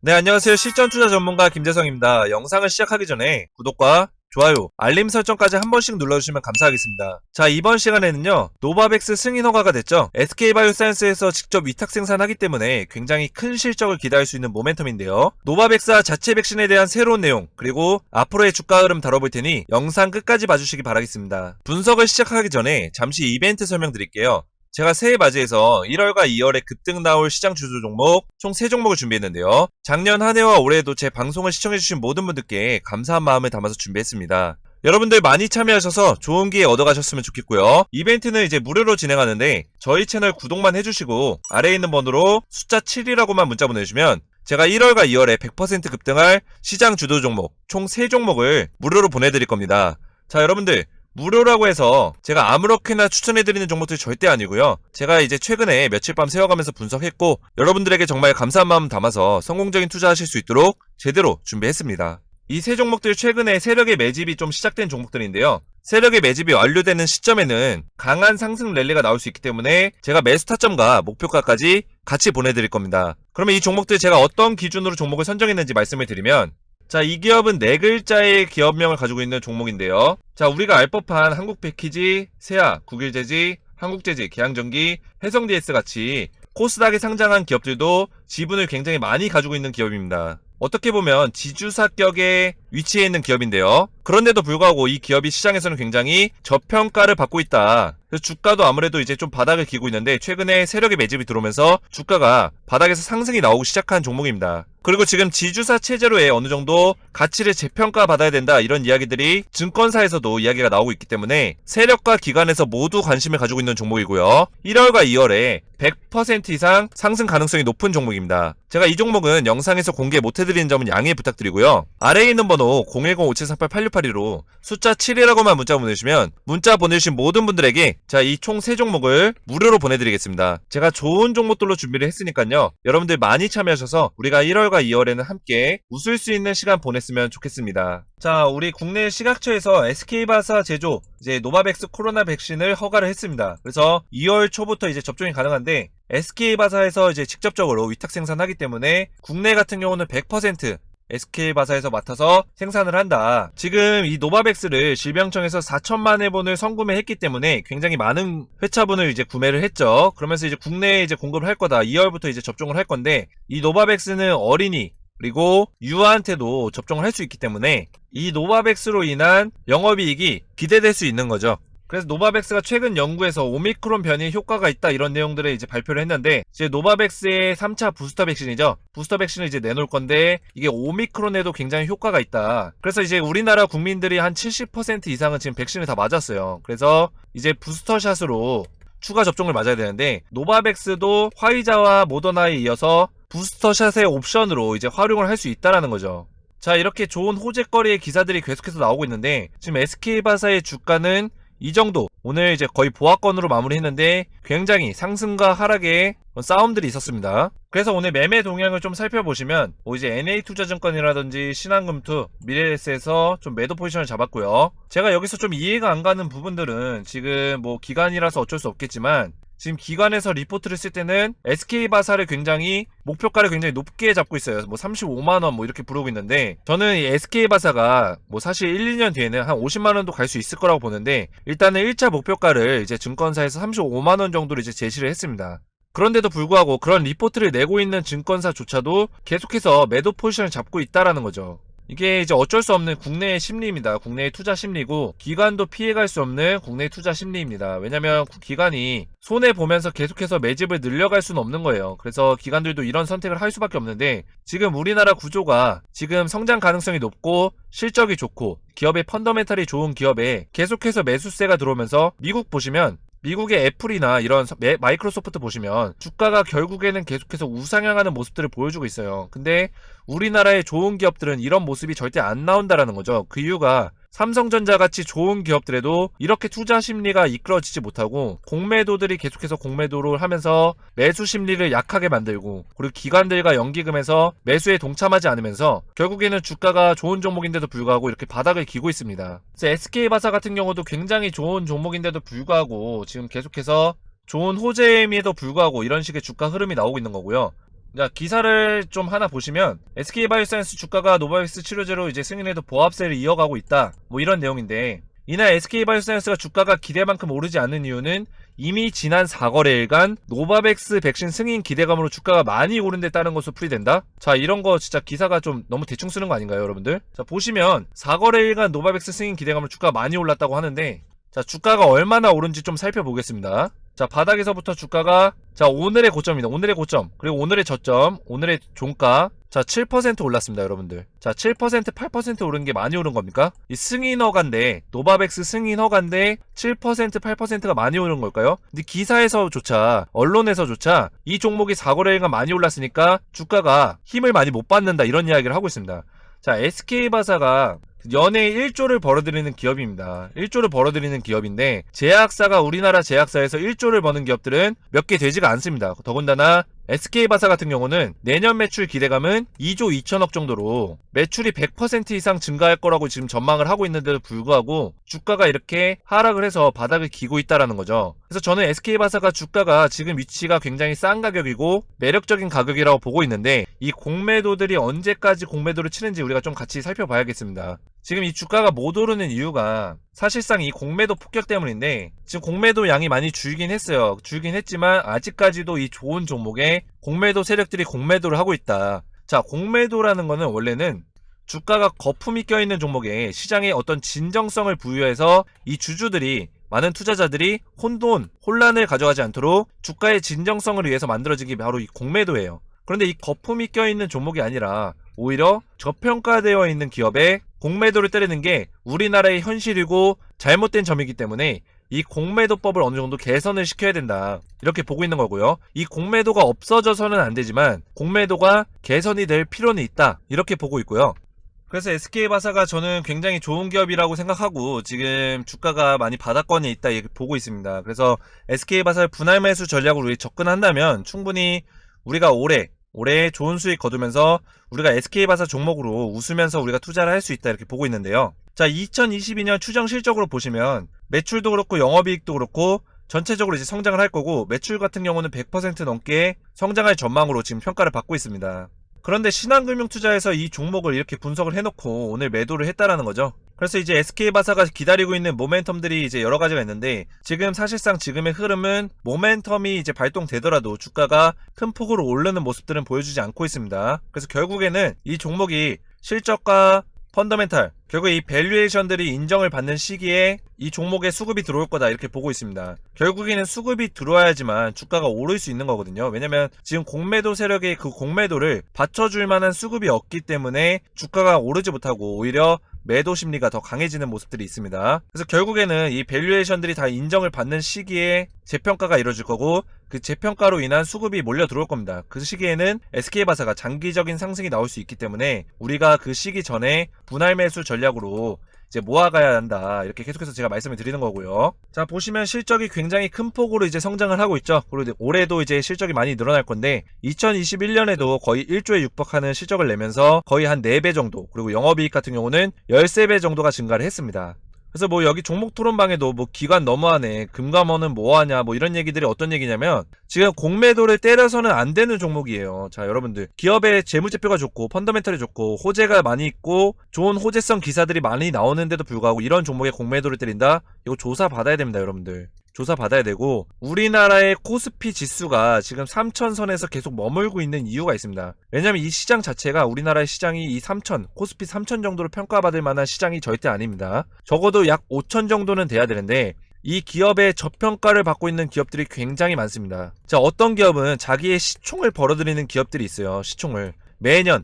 네, 안녕하세요. 실전 투자 전문가 김재성입니다. 영상을 시작하기 전에 구독과 좋아요, 알림 설정까지 한 번씩 눌러주시면 감사하겠습니다. 자, 이번 시간에는요, 노바백스 승인 허가가 됐죠. SK바이오사이언스에서 직접 위탁 생산하기 때문에 굉장히 큰 실적을 기대할 수 있는 모멘텀인데요. 노바백스 자체 백신에 대한 새로운 내용, 그리고 앞으로의 주가 흐름 다뤄볼 테니 영상 끝까지 봐주시기 바라겠습니다. 분석을 시작하기 전에 잠시 이벤트 설명드릴게요. 제가 새해 맞이해서 1월과 2월에 급등 나올 시장 주주 종목 총 3종목을 준비했는데요. 작년 한 해와 올해도 제 방송을 시청해주신 모든 분들께 감사한 마음을 담아서 준비했습니다. 여러분들 많이 참여하셔서 좋은 기회 얻어가셨으면 좋겠고요. 이벤트는 이제 무료로 진행하는데 저희 채널 구독만 해주시고 아래에 있는 번호로 숫자 7이라고만 문자 보내주시면 제가 1월과 2월에 100% 급등할 시장 주도 종목 총 3종목을 무료로 보내드릴 겁니다. 자, 여러분들 무료라고 해서 제가 아무렇게나 추천해드리는 종목들이 절대 아니고요. 제가 이제 최근에 며칠 밤 새워가면서 분석했고 여러분들에게 정말 감사한 마음 담아서 성공적인 투자하실 수 있도록 제대로 준비했습니다. 이 세 종목들 최근에 세력의 매집이 좀 시작된 종목들인데요. 세력의 매집이 완료되는 시점에는 강한 상승 랠리가 나올 수 있기 때문에 제가 매수 타점과 목표가까지 같이 보내드릴 겁니다. 그러면 이 종목들 제가 어떤 기준으로 종목을 선정했는지 말씀을 드리면, 자, 이 기업은 4글자의 기업명을 가지고 있는 종목인데요. 자, 우리가 알 법한 한국패키지, 세아, 국일제지, 한국제지, 계양전기, 해성DS 같이 코스닥에 상장한 기업들도 지분을 굉장히 많이 가지고 있는 기업입니다. 어떻게 보면 지주사격에 위치해 있는 기업인데요. 그런데도 불구하고 이 기업이 시장에서는 굉장히 저평가를 받고 있다. 그래서 주가도 아무래도 이제 좀 바닥을 기고 있는데 최근에 세력의 매집이 들어오면서 주가가 바닥에서 상승이 나오기 시작한 종목입니다. 그리고 지금 지주사 체제로의 어느 정도 가치를 재평가 받아야 된다, 이런 이야기들이 증권사에서도 이야기가 나오고 있기 때문에 세력과 기관에서 모두 관심을 가지고 있는 종목이고요. 1월과 2월에 100% 이상 상승 가능성이 높은 종목입니다. 제가 이 종목은 영상에서 공개 못해드리는 점은 양해 부탁드리고요. 아래에 있는 번호 010-5738-8682로 숫자 7이라고만 문자 보내주시면 문자 보내주신 모든 분들에게 자, 이 총 3종목을 무료로 보내드리겠습니다. 제가 좋은 종목들로 준비를 했으니까요. 여러분들 많이 참여하셔서 우리가 1월과 2월에는 함께 웃을 수 있는 시간 보냈으면 좋겠습니다. 자, 우리 국내 식약처에서 SK바사 제조 이제 노바백스 코로나 백신을 허가를 했습니다. 그래서 2월 초부터 이제 접종이 가능한데 SK바사에서 이제 직접적으로 위탁 생산하기 때문에 국내 같은 경우는 100% SK바사에서 맡아서 생산을 한다. 지금 이 노바백스를 질병청에서 4천만 회분을 선구매했기 때문에 굉장히 많은 회차분을 이제 구매를 했죠. 그러면서 이제 국내에 이제 공급을 할 거다. 2월부터 이제 접종을 할 건데 이 노바백스는 어린이 그리고 유아한테도 접종을 할 수 있기 때문에 이 노바백스로 인한 영업이익이 기대될 수 있는 거죠. 그래서 노바백스가 최근 연구에서 오미크론 변이에 효과가 있다, 이런 내용들을 이제 발표를 했는데 이제 노바백스의 3차 부스터 백신이죠. 부스터 백신을 이제 내놓을 건데 이게 오미크론에도 굉장히 효과가 있다. 그래서 이제 우리나라 국민들이 한 70% 이상은 지금 백신을 다 맞았어요. 그래서 이제 부스터샷으로 추가 접종을 맞아야 되는데 노바백스도 화이자와 모더나에 이어서 부스터샷의 옵션으로 이제 활용을 할 수 있다라는 거죠. 자, 이렇게 좋은 호재거리의 기사들이 계속해서 나오고 있는데 지금 SK바사의 주가는 이 정도, 오늘 이제 거의 보합권으로 마무리했는데 굉장히 상승과 하락의 싸움들이 있었습니다. 그래서 오늘 매매 동향을 좀 살펴보시면 이제 NA투자증권이라든지 신한금투, 미래에셋에서 좀 매도 포지션을 잡았고요. 제가 여기서 좀 이해가 안 가는 부분들은 지금 뭐 기간이라서 어쩔 수 없겠지만 지금 기관에서 리포트를 쓸 때는 SK바사를 굉장히 목표가를 굉장히 높게 잡고 있어요. 뭐 35만원 뭐 이렇게 부르고 있는데 저는 이 SK바사가 뭐 사실 1, 2년 뒤에는 한 50만원도 갈 수 있을 거라고 보는데 일단은 1차 목표가를 이제 증권사에서 35만원 정도로 이제 제시를 했습니다. 그런데도 불구하고 그런 리포트를 내고 있는 증권사조차도 계속해서 매도 포지션을 잡고 있다라는 거죠. 이게 이제 어쩔 수 없는 국내의 심리입니다. 국내의 투자 심리고 기관도 피해갈 수 없는 국내의 투자 심리입니다. 왜냐면 기관이 손해보면서 계속해서 매집을 늘려갈 수는 없는 거예요. 그래서 기관들도 이런 선택을 할 수밖에 없는데 지금 우리나라 구조가 지금 성장 가능성이 높고 실적이 좋고 기업의 펀더멘탈이 좋은 기업에 계속해서 매수세가 들어오면서 미국 보시면 미국의 애플이나 이런 마이크로소프트 보시면 주가가 결국에는 계속해서 우상향하는 모습들을 보여주고 있어요. 근데 우리나라의 좋은 기업들은 이런 모습이 절대 안 나온다라는 거죠. 그 이유가 삼성전자 같이 좋은 기업들에도 이렇게 투자 심리가 이끌어지지 못하고 공매도들이 계속해서 공매도를 하면서 매수 심리를 약하게 만들고 그리고 기관들과 연기금에서 매수에 동참하지 않으면서 결국에는 주가가 좋은 종목인데도 불구하고 이렇게 바닥을 기고 있습니다. 그래서 SK바사 같은 경우도 굉장히 좋은 종목인데도 불구하고 지금 계속해서 좋은 호재임에도 불구하고 이런 식의 주가 흐름이 나오고 있는 거고요. 자, 기사를 좀 하나 보시면 SK바이오사이언스 주가가 노바백스 치료제로 이제 승인해도 보합세를 이어가고 있다. 뭐 이런 내용인데, 이날 SK바이오사이언스가 주가가 기대만큼 오르지 않는 이유는 이미 지난 4거래일간 노바백스 백신 승인 기대감으로 주가가 많이 오른 데 따른 것으로 풀이된다? 자, 이런 거 진짜 기사가 좀 너무 대충 쓰는 거 아닌가요, 여러분들? 자, 보시면 4거래일간 노바백스 승인 기대감으로 주가가 많이 올랐다고 하는데, 자, 주가가 얼마나 오른지 좀 살펴보겠습니다. 자, 바닥에서부터 주가가, 자, 오늘의 고점입니다. 오늘의 고점, 그리고 오늘의 저점, 오늘의 종가, 자, 7% 올랐습니다, 여러분들. 자, 7%, 8% 오른 게 많이 오른 겁니까? 이 승인 허가인데, 노바백스 승인 허가인데 7%, 8%가 많이 오른 걸까요? 근데 기사에서조차, 언론에서조차 이 종목이 4거래일간 많이 올랐으니까 주가가 힘을 많이 못 받는다, 이런 이야기를 하고 있습니다. 자, SK바사가 연에 1조를 벌어들이는 기업입니다. 1조를 벌어들이는 기업인데, 제약사가 우리나라 제약사에서 1조를 버는 기업들은 몇 개 되지가 않습니다. 더군다나 SK바사 같은 경우는 내년 매출 기대감은 2조 2천억 정도로 매출이 100% 이상 증가할 거라고 지금 전망을 하고 있는데도 불구하고 주가가 이렇게 하락을 해서 바닥을 기고 있다라는 거죠. 그래서 저는 SK바사가 주가가 지금 위치가 굉장히 싼 가격이고 매력적인 가격이라고 보고 있는데, 이 공매도들이 언제까지 공매도를 치는지 우리가 좀 같이 살펴봐야겠습니다. 지금 이 주가가 못 오르는 이유가 사실상 이 공매도 폭격 때문인데, 지금 공매도 양이 많이 줄긴 했어요. 줄긴 했지만 아직까지도 이 좋은 종목에 공매도 세력들이 공매도를 하고 있다. 자, 공매도라는 거는 원래는 주가가 거품이 껴있는 종목에 시장에 어떤 진정성을 부여해서 이 주주들이, 많은 투자자들이 혼란을 가져가지 않도록 주가의 진정성을 위해서 만들어진 게 바로 이 공매도예요. 그런데 이 거품이 껴있는 종목이 아니라 오히려 저평가되어 있는 기업에 공매도를 때리는 게 우리나라의 현실이고 잘못된 점이기 때문에 이 공매도법을 어느 정도 개선을 시켜야 된다, 이렇게 보고 있는 거고요. 이 공매도가 없어져서는 안 되지만 공매도가 개선이 될 필요는 있다, 이렇게 보고 있고요. 그래서 SK바사가 저는 굉장히 좋은 기업이라고 생각하고 지금 주가가 많이 바닥권에 있다, 이렇게 보고 있습니다. 그래서 SK바사의 분할 매수 전략으로 우리 접근한다면 충분히 우리가 올해 좋은 수익 거두면서 우리가 SK바사 종목으로 웃으면서 우리가 투자를 할 수 있다, 이렇게 보고 있는데요. 자, 2022년 추정 실적으로 보시면 매출도 그렇고 영업이익도 그렇고 전체적으로 이제 성장을 할 거고, 매출 같은 경우는 100% 넘게 성장할 전망으로 지금 평가를 받고 있습니다. 그런데 신한금융투자에서 이 종목을 이렇게 분석을 해놓고 오늘 매도를 했다라는 거죠. 그래서 이제 SK바사가 기다리고 있는 모멘텀들이 이제 여러 가지가 있는데, 지금 사실상 지금의 흐름은 모멘텀이 이제 발동되더라도 주가가 큰 폭으로 오르는 모습들은 보여주지 않고 있습니다. 그래서 결국에는 이 종목이 실적과 펀더멘탈, 결국 이 밸류에이션들이 인정을 받는 시기에 이 종목에 수급이 들어올 거다, 이렇게 보고 있습니다. 결국에는 수급이 들어와야지만 주가가 오를 수 있는 거거든요. 왜냐면 지금 공매도 세력의 그 공매도를 받쳐줄 만한 수급이 없기 때문에 주가가 오르지 못하고 오히려 매도 심리가 더 강해지는 모습들이 있습니다. 그래서 결국에는 이 밸류에이션들이 다 인정을 받는 시기에 재평가가 이루어질 거고, 그 재평가로 인한 수급이 몰려 들어올 겁니다. 그 시기에는 SK바사가 장기적인 상승이 나올 수 있기 때문에 우리가 그 시기 전에 분할 매수 전략으로 이제 모아가야 한다, 이렇게 계속해서 제가 말씀을 드리는 거고요. 자, 보시면 실적이 굉장히 큰 폭으로 이제 성장을 하고 있죠. 그리고 올해도 이제 실적이 많이 늘어날 건데 2021년에도 거의 1조에 육박하는 실적을 내면서 거의 한 4배 정도, 그리고 영업이익 같은 경우는 13배 정도가 증가를 했습니다. 그래서 뭐 여기 종목 토론방에도 뭐 기관 너무하네, 금감원은 뭐하냐, 뭐 이런 얘기들이 어떤 얘기냐면, 지금 공매도를 때려서는 안 되는 종목이에요. 자, 여러분들, 기업의 재무제표가 좋고 펀더멘털이 좋고 호재가 많이 있고 좋은 호재성 기사들이 많이 나오는데도 불구하고 이런 종목에 공매도를 때린다? 이거 조사 받아야 됩니다, 여러분들. 조사 받아야 되고, 우리나라의 코스피 지수가 지금 3000선에서 계속 머물고 있는 이유가 있습니다. 왜냐면 이 시장 자체가, 우리나라의 시장이 이 3000, 코스피 3000 정도로 평가받을 만한 시장이 절대 아닙니다. 적어도 약 5000 정도는 돼야 되는데 이 기업의 저평가를 받고 있는 기업들이 굉장히 많습니다. 자, 어떤 기업은 자기의 시총을 벌어들이는 기업들이 있어요. 시총을 매년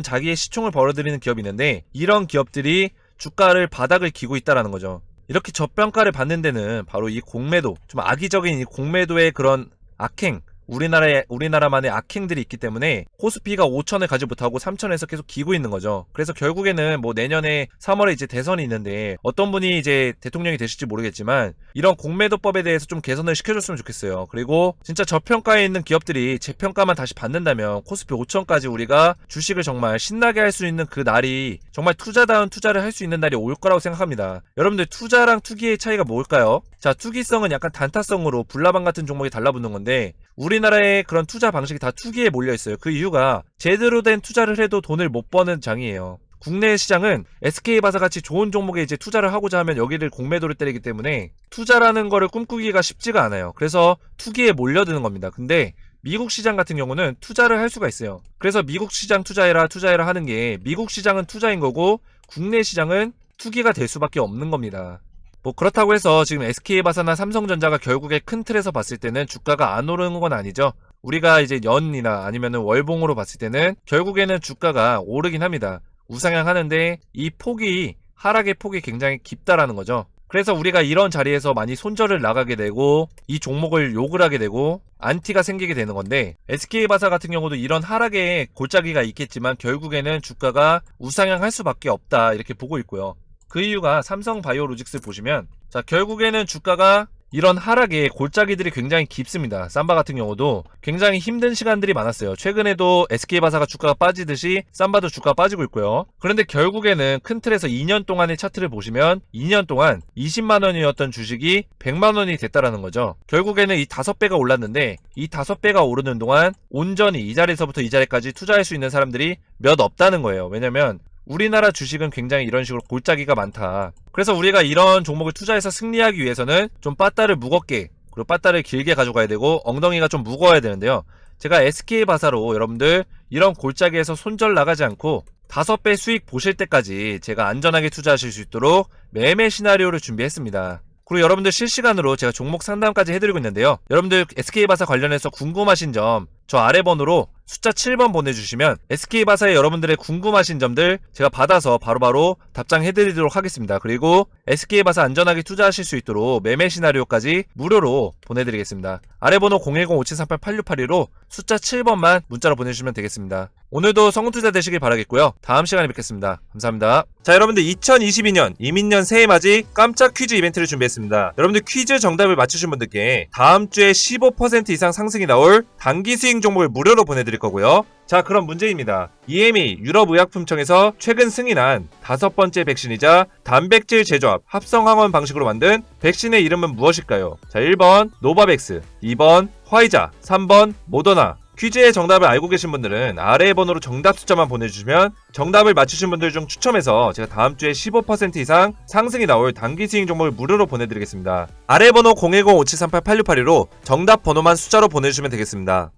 자기의 시총을 벌어들이는 기업이 있는데, 이런 기업들이 주가를 바닥을 기고 있다라는 거죠. 이렇게 저평가를 받는 데는 바로 이 공매도, 좀 악의적인 이 공매도의 그런 악행, 우리나라만의 악행들이 있기 때문에 코스피가 5천을 가지 못하고 3천에서 계속 기고 있는 거죠. 그래서 결국에는 뭐 내년에 3월에 이제 대선이 있는데 어떤 분이 이제 대통령이 되실지 모르겠지만 이런 공매도법에 대해서 좀 개선을 시켜줬으면 좋겠어요. 그리고 진짜 저평가에 있는 기업들이 재평가만 다시 받는다면 코스피 5천까지 우리가 주식을 정말 신나게 할 수 있는 그 날이, 정말 투자다운 투자를 할 수 있는 날이 올 거라고 생각합니다. 여러분들, 투자랑 투기의 차이가 뭘까요? 자, 투기성은 약간 단타성으로 불나방 같은 종목이 달라붙는 건데 우리나라의 그런 투자 방식이 다 투기에 몰려 있어요. 그 이유가 제대로 된 투자를 해도 돈을 못 버는 장이에요. 국내 시장은 SK바사 같이 좋은 종목에 이제 투자를 하고자 하면 여기를 공매도를 때리기 때문에 투자라는 거를 꿈꾸기가 쉽지가 않아요. 그래서 투기에 몰려드는 겁니다. 근데 미국 시장 같은 경우는 투자를 할 수가 있어요. 그래서 미국 시장 투자해라 하는 게 미국 시장은 투자인 거고 국내 시장은 투기가 될 수밖에 없는 겁니다. 뭐 그렇다고 해서 지금 SK바사나 삼성전자가 결국에 큰 틀에서 봤을 때는 주가가 안 오르는 건 아니죠. 우리가 이제 연이나 아니면은 월봉으로 봤을 때는 결국에는 주가가 오르긴 합니다. 우상향하는데 이 폭이 하락의 폭이 굉장히 깊다라는 거죠. 그래서 우리가 이런 자리에서 많이 손절을 나가게 되고 이 종목을 욕을 하게 되고 안티가 생기게 되는 건데 SK바사 같은 경우도 이런 하락의 골짜기가 있겠지만 결국에는 주가가 우상향할 수밖에 없다 이렇게 보고 있고요. 그 이유가 삼성바이오로직스 보시면 자 결국에는 주가가 이런 하락의 골짜기들이 굉장히 깊습니다. 삼바 같은 경우도 굉장히 힘든 시간들이 많았어요. 최근에도 SK바사가 주가가 빠지듯이 삼바도 주가가 빠지고 있고요. 그런데 결국에는 큰 틀에서 2년 동안의 차트를 보시면 2년 동안 20만원이었던 주식이 100만원이 됐다라는 거죠. 결국에는 이 5배가 올랐는데 이 5배가 오르는 동안 온전히 이 자리에서부터 이 자리까지 투자할 수 있는 사람들이 몇 없다는 거예요. 왜냐면 우리나라 주식은 굉장히 이런 식으로 골짜기가 많다. 그래서 우리가 이런 종목을 투자해서 승리하기 위해서는 좀 빠따를 무겁게 그리고 빠따를 길게 가져가야 되고 엉덩이가 좀 무거워야 되는데요. 제가 SK바사로 여러분들 이런 골짜기에서 손절 나가지 않고 5배 수익 보실 때까지 제가 안전하게 투자하실 수 있도록 매매 시나리오를 준비했습니다. 그리고 여러분들 실시간으로 제가 종목 상담까지 해드리고 있는데요. 여러분들 SK바사 관련해서 궁금하신 점 저 아래 번호로 숫자 7번 보내주시면 SK바사에 여러분들의 궁금하신 점들 제가 받아서 바로바로 답장해드리도록 하겠습니다. 그리고 SK바사 안전하게 투자하실 수 있도록 매매 시나리오까지 무료로 보내드리겠습니다. 아래 번호 010-5738-8682로 숫자 7번만 문자로 보내주시면 되겠습니다. 오늘도 성공투자 되시길 바라겠고요. 다음 시간에 뵙겠습니다. 감사합니다. 자, 여러분들 2022년 이민년 새해맞이 깜짝 퀴즈 이벤트를 준비했습니다. 여러분들 퀴즈 정답을 맞추신 분들께 다음 주에 15% 이상 상승이 나올 단기 수익 종목을 무료로 보내드릴 거고요. 자, 그럼 문제입니다. EMA 유럽의약품청에서 최근 승인한 5번째 백신이자 단백질 제조합 합성항원 방식으로 만든 백신의 이름은 무엇일까요? 자, 1번 노바백스, 2번 화이자, 3번 모더나. 퀴즈의 정답을 알고 계신 분들은 아래의 번호로 정답 숫자만 보내주시면 정답을 맞추신 분들 중 추첨해서 제가 다음 주에 15% 이상 상승이 나올 단기 수익 종목을 무료로 보내드리겠습니다. 아래 번호 010-5738-8682로 정답 번호만 숫자로 보내주시면 되겠습니다.